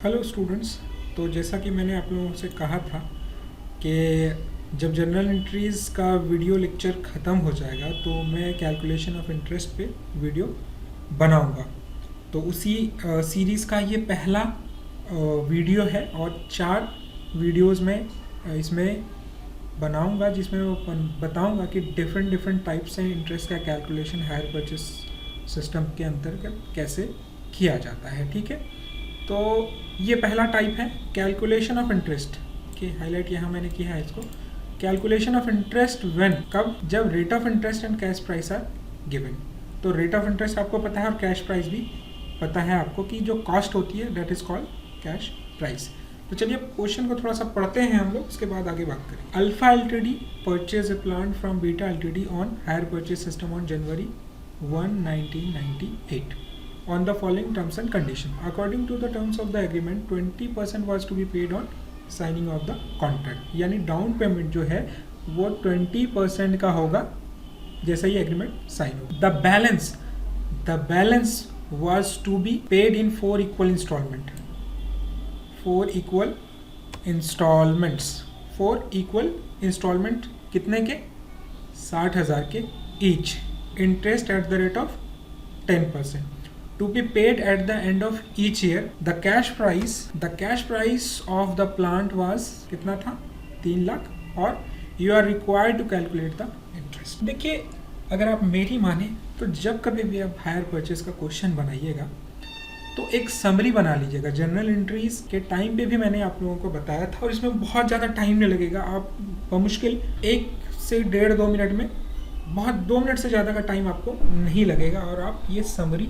Hello students. तो जैसा कि मैंने आप लोगों से कहा था कि जब जनरल एंट्रीज़ का वीडियो लेक्चर ख़त्म हो जाएगा तो मैं कैलकुलेशन ऑफ इंटरेस्ट पे वीडियो बनाऊंगा। तो उसी सीरीज़ का ये पहला वीडियो है और 4 वीडियोस में इसमें बनाऊंगा, जिसमें मैं बताऊंगा कि डिफरेंट टाइप्स से इंटरेस्ट का कैलकुलेशन हायर परचेस सिस्टम के अंतर्गत कैसे किया जाता है। ठीक है, तो ये पहला टाइप है कैलकुलेशन ऑफ इंटरेस्ट के हाईलाइट यहाँ मैंने किया है इसको। कैलकुलेशन ऑफ इंटरेस्ट व्हेन, कब, जब rate of interest and cash price are given. तो रेट ऑफ इंटरेस्ट आपको पता है और कैश प्राइस भी पता है आपको कि जो कॉस्ट होती है that is called cash price. तो चलिए क्वेश्चन को थोड़ा सा पढ़ते हैं हम लोग, उसके बाद आगे बात करें। Alpha LTD purchase a plant from beta LTD on hire purchase system on January 1, 1998 on the following terms and condition. According to the terms of the agreement, 20% was to be paid on signing of the contract. यानी down payment जो है वो 20% का होगा जैसे ही agreement sign हो। The balance was to be paid in 4 equal installment. 4 equal installments. 4 equal installment कितने के? 60,000 के each. Interest at the rate of 10%. To be paid at the end of each year. The cash price of the plant was कितना था? 3 लाख। और you are required to calculate the interest. देखिए, अगर आप मेरी माने तो जब कभी भी आप हायर परचेज का क्वेश्चन बनाइएगा तो एक समरी बना लीजिएगा। जनरल एंट्रीज के टाइम पे भी मैंने आप लोगों को बताया था और इसमें बहुत ज़्यादा टाइम नहीं लगेगा। आप बमुश्किल 1 से 1.5-2 मिनट में, बहुत 2 मिनट से ज़्यादा का टाइम आपको नहीं लगेगा और आप ये समरी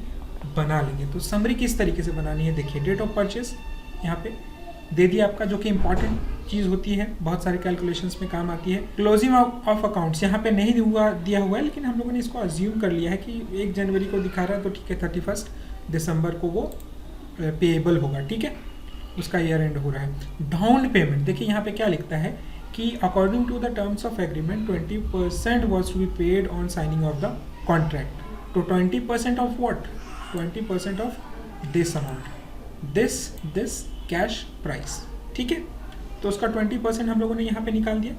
बना लेंगे। तो समरी किस तरीके से बनानी है, देखिए। डेट ऑफ परचेस यहाँ पे दे दिया आपका, जो कि इंपॉर्टेंट चीज़ होती है, बहुत सारे कैलकुलेशंस में काम आती है। क्लोजिंग ऑफ अकाउंट्स यहाँ पे नहीं दिया हुआ है, लेकिन हम लोगों ने इसको अज्यूम कर लिया है कि 1 जनवरी को दिखा रहा है तो ठीक है, 31 दिसंबर को वो पेएबल होगा। ठीक है, उसका ईयर एंड हो रहा है। डाउन पेमेंट देखिए यहाँ पे क्या लिखता है कि according to the terms of agreement 20% was to be paid on signing of the contract. तो 20% of what? 20% of this amount, this cash price. ठीक है, तो उसका 20% हम लोगों ने यहाँ पे निकाल दिया।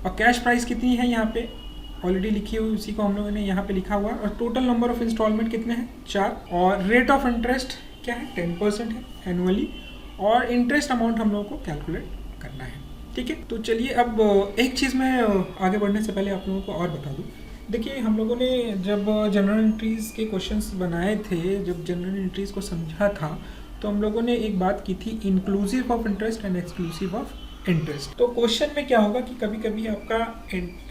और कैश प्राइस कितनी है यहाँ पे ऑलरेडी लिखी हुई, उसी को हम लोगों ने यहाँ पे लिखा हुआ है। और टोटल नंबर ऑफ इंस्टॉलमेंट कितने हैं? 4। और रेट ऑफ इंटरेस्ट क्या है? 10% है एनुअली। और इंटरेस्ट अमाउंट हम लोगों को कैलकुलेट करना है। ठीक है, तो चलिए अब एक चीज़ मैं आगे बढ़ने से पहले आप लोगों को और बता दूँ। देखिए, हम लोगों ने जब जनरल एंट्रीज़ के क्वेश्चंस बनाए थे, जब जनरल एंट्रीज़ को समझा था, तो हम लोगों ने एक बात की थी, inclusive of interest and exclusive of interest. तो क्वेश्चन में क्या होगा कि कभी कभी आपका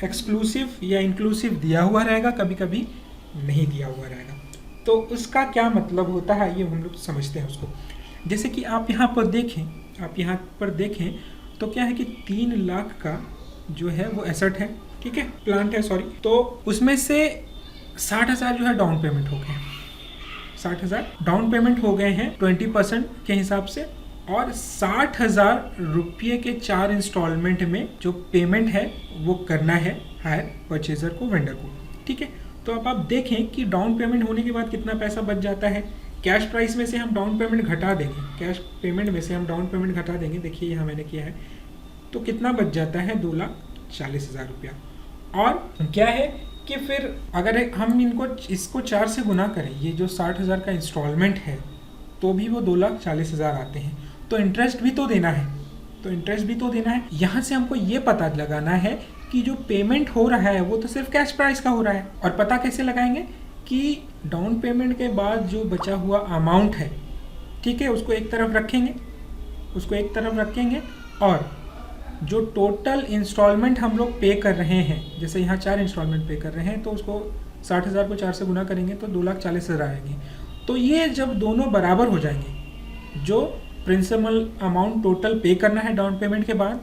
एक्सक्लूसिव या इंक्लूसिव दिया हुआ रहेगा, कभी कभी नहीं दिया हुआ रहेगा। तो उसका क्या मतलब होता है ये हम लोग समझते हैं उसको। जैसे कि आप यहाँ पर देखें तो क्या है कि 3 लाख का जो है वो एसेट है। ठीक है, प्लांट है, सॉरी। तो उसमें से 60,000 जो है डाउन पेमेंट हो गए, 60,000 डाउन पेमेंट हो गए हैं 20% के हिसाब से। और 60,000 रुपये के 4 इंस्टॉलमेंट में जो पेमेंट है वो करना है हायर परचेजर को, वेंडर को। ठीक है, तो अब आप देखें कि डाउन पेमेंट होने के बाद कितना पैसा बच जाता है। कैश प्राइस में से हम डाउन पेमेंट घटा देंगे, कैश पेमेंट में से हम डाउन पेमेंट घटा देंगे। देखिए यहाँ मैंने किया है, तो कितना बच जाता है? 2,40,000 रुपया। और क्या है कि फिर अगर हम इसको 4 से गुना करें, ये जो 60,000 का इंस्टॉलमेंट है, तो भी वो 2,40,000 आते हैं। तो इंटरेस्ट भी तो देना है। यहाँ से हमको ये पता लगाना है कि जो पेमेंट हो रहा है वो तो सिर्फ कैश प्राइस का हो रहा है। और पता कैसे लगाएंगे कि डाउन पेमेंट के बाद जो बचा हुआ अमाउंट है, ठीक है, उसको एक तरफ रखेंगे और जो टोटल इंस्टॉलमेंट हम लोग पे कर रहे हैं, जैसे यहाँ 4 इंस्टॉलमेंट पे कर रहे हैं, तो उसको 60,000 को 4 से गुना करेंगे तो 2,40,000 आएंगे। तो ये जब दोनों बराबर हो जाएंगे, जो प्रिंसिपल अमाउंट टोटल पे करना है डाउन पेमेंट के बाद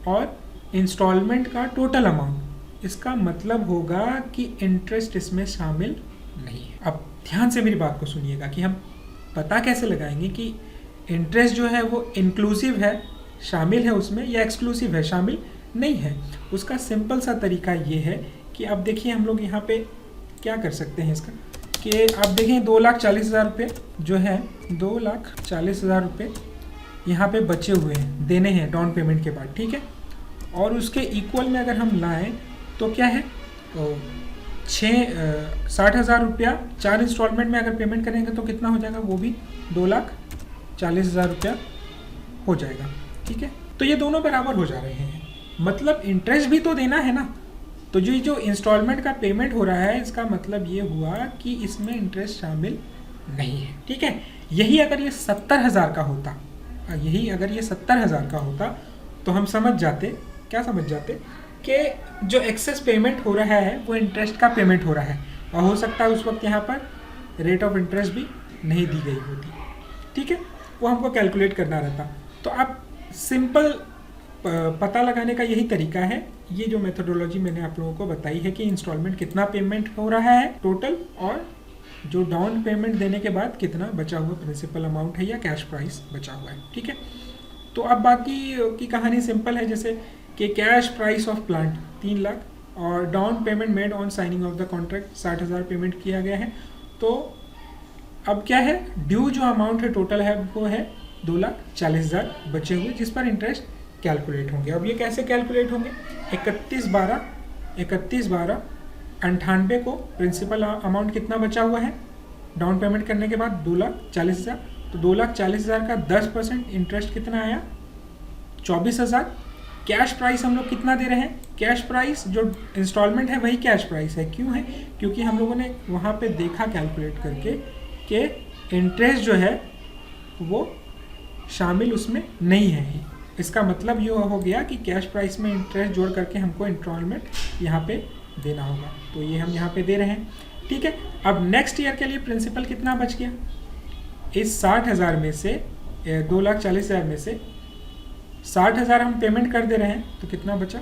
और इंस्टॉलमेंट का टोटल अमाउंट, इसका मतलब होगा कि इंटरेस्ट इसमें शामिल नहीं है। अब ध्यान से मेरी बात को सुनिएगा कि हम पता कैसे लगाएंगे कि इंटरेस्ट जो है वो इंक्लूसिव है, शामिल है उसमें, या एक्सक्लूसिव है, शामिल नहीं है। उसका सिंपल सा तरीका ये है कि अब देखिए हम लोग यहाँ पे क्या कर सकते हैं इसका, कि आप देखें 2,40,000 रुपये जो है, 2,40,000 रुपये यहाँ पे बचे हुए हैं, देने हैं डाउन पेमेंट के बाद, ठीक है। और उसके इक्वल में अगर हम लाएं तो क्या है, 60,000 रुपया 4 इंस्टॉलमेंट में अगर पेमेंट करेंगे तो कितना हो जाएगा, वो भी 2,40,000 रुपया हो जाएगा, ठीक है। तो ये दोनों बराबर हो जा रहे हैं, मतलब इंटरेस्ट भी तो देना है ना। तो जो इंस्टॉलमेंट का पेमेंट हो रहा है, इसका मतलब ये हुआ कि इसमें इंटरेस्ट शामिल नहीं है, ठीक है। यही अगर ये 70,000 का होता, तो हम समझ जाते, क्या समझ जाते कि जो एक्सेस पेमेंट हो रहा है वो इंटरेस्ट का पेमेंट हो रहा है, और हो सकता है उस वक्त यहाँ पर रेट ऑफ इंटरेस्ट भी नहीं दी गई होती, ठीक है। वो हमको कैलकुलेट करना रहता। तो अब सिंपल पता लगाने का यही तरीका है, ये जो मेथोडोलॉजी मैंने आप लोगों को बताई है कि इंस्टॉलमेंट कितना पेमेंट हो रहा है टोटल, और जो डाउन पेमेंट देने के बाद कितना बचा हुआ प्रिंसिपल अमाउंट है या कैश प्राइस बचा हुआ है, ठीक है। तो अब बाकी की कहानी सिंपल है, जैसे कि cash price of plant 3 lakh और down payment made on signing of the contract 60,000 payment किया गया है। तो अब क्या है, ड्यू जो अमाउंट है टोटल है वो है 2,40,000 बचे हुए, जिस पर इंटरेस्ट कैलकुलेट होंगे। अब ये कैसे कैलकुलेट होंगे, 31/12/98 को प्रिंसिपल अमाउंट कितना बचा हुआ है डाउन पेमेंट करने के बाद 2,40,000, तो 2,40,000 का 10% इंटरेस्ट कितना आया, 24,000। कैश प्राइस हम लोग कितना दे रहे हैं, कैश प्राइस जो इंस्टॉलमेंट है वही कैश प्राइस है। क्यों है, क्योंकि हम लोगों ने वहाँ पे देखा कैलकुलेट करके कि इंटरेस्ट जो है वो शामिल उसमें नहीं है। इसका मतलब ये हो गया कि कैश प्राइस में इंटरेस्ट जोड़ करके हमको इंस्टॉलमेंट यहाँ पे देना होगा, तो ये हम यहाँ पे दे रहे हैं, ठीक है। अब नेक्स्ट ईयर के लिए प्रिंसिपल कितना बच गया, इस 60,000 में से 2,40,000 में से 60,000 हम पेमेंट कर दे रहे हैं, तो कितना बचा,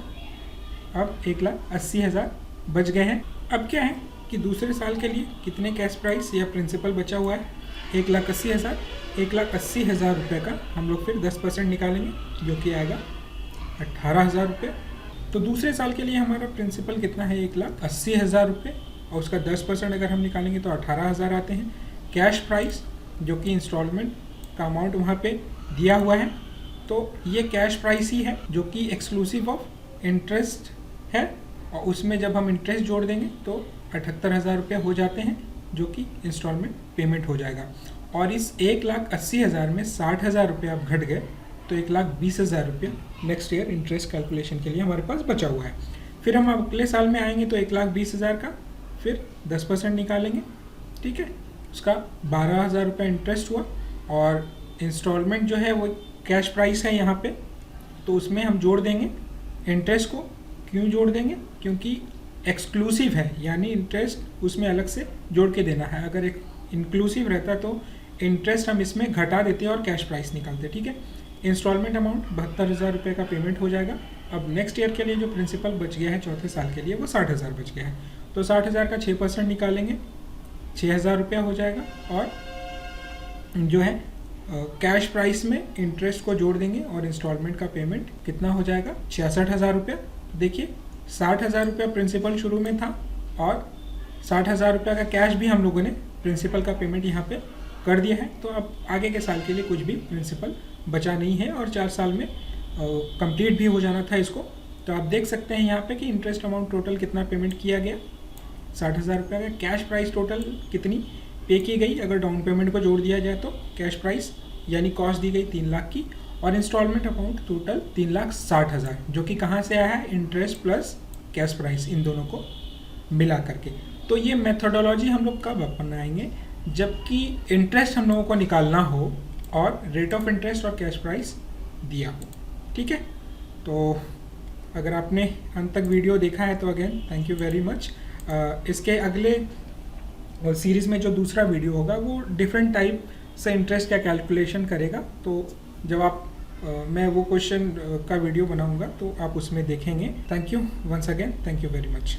अब 1,80,000 बच गए हैं। अब क्या है कि दूसरे साल के लिए कितने कैश प्राइस या प्रिंसिपल बचा हुआ है, 1,80,000। 1,80,000 रुपये का हम लोग फिर 10% निकालेंगे, जो कि आएगा 18,000 रुपये। तो दूसरे साल के लिए हमारा प्रिंसिपल कितना है, 1,80,000 रुपये, और उसका 10% अगर हम निकालेंगे तो 18,000 आते हैं। कैश प्राइस जो कि इंस्टॉलमेंट का अमाउंट वहाँ पे दिया हुआ है, तो ये कैश प्राइस ही है जो कि एक्सक्लूसिव ऑफ इंटरेस्ट है, और उसमें जब हम इंटरेस्ट जोड़ देंगे तो 78,000 रुपये हो जाते हैं, जो कि इंस्टॉलमेंट पेमेंट हो जाएगा। और इस 1,80,000 में 60,000 रुपये आप घट गए, तो 1,20,000 रुपये नेक्स्ट ईयर इंटरेस्ट कैलकुलेशन के लिए हमारे पास बचा हुआ है। फिर हम अगले साल में आएंगे तो 1,20,000 का फिर 10% निकालेंगे, ठीक है। उसका 12,000 रुपये इंटरेस्ट हुआ, और इंस्टॉलमेंट जो है वो कैश प्राइस है यहाँ पे, तो उसमें हम जोड़ देंगे इंटरेस्ट को। क्यों जोड़ देंगे, क्योंकि एक्सक्लूसिव है, यानी इंटरेस्ट उसमें अलग से जोड़ के देना है। अगर एक इंक्लूसिव रहता तो इंटरेस्ट हम इसमें घटा देते और कैश प्राइस निकालते, ठीक है। इंस्टॉलमेंट अमाउंट 72,000 रुपये का पेमेंट हो जाएगा। अब नेक्स्ट ईयर के लिए जो प्रिंसिपल बच गया है चौथे साल के लिए, वो 60,000 बच गया है, तो 60,000 का 6% निकालेंगे, 6,000 रुपया हो जाएगा। और जो है कैश प्राइस में इंटरेस्ट को जोड़ देंगे और इंस्टॉलमेंट का पेमेंट कितना हो जाएगा, 66,000 रुपया। देखिए 60,000 रुपया प्रिंसिपल शुरू में था, और 60,000 रुपया का कैश भी हम लोगों ने प्रिंसिपल का पेमेंट यहाँ पे कर दिया है। तो अब आगे के साल के लिए कुछ भी प्रिंसिपल बचा नहीं है, और 4 साल में कंप्लीट भी हो जाना था इसको। तो आप देख सकते हैं यहाँ पे कि इंटरेस्ट अमाउंट टोटल कितना पेमेंट किया गया, 60,000 रुपये का। कैश प्राइस टोटल कितनी पे की गई, अगर डाउन पेमेंट को जोड़ दिया जाए तो कैश प्राइस यानी कॉस्ट दी गई 3 लाख की, और इंस्टॉलमेंट अमाउंट टोटल 3,60,000, जो कि कहाँ से आया है, इंटरेस्ट प्लस कैश प्राइस, इन दोनों को मिला करके। तो ये मेथोडोलॉजी हम लोग कब अपनाएंगे, जबकि इंटरेस्ट हम लोगों को निकालना हो और रेट ऑफ इंटरेस्ट और कैश प्राइस दिया हो, ठीक है। तो अगर आपने अंत तक वीडियो देखा है तो again thank you very much. इसके अगले सीरीज़ में जो दूसरा वीडियो होगा वो डिफरेंट टाइप से इंटरेस्ट का कैलकुलेशन करेगा, तो जब आप मैं वो क्वेश्चन का वीडियो बनाऊंगा तो आप उसमें देखेंगे। Thank you once again, thank you very much.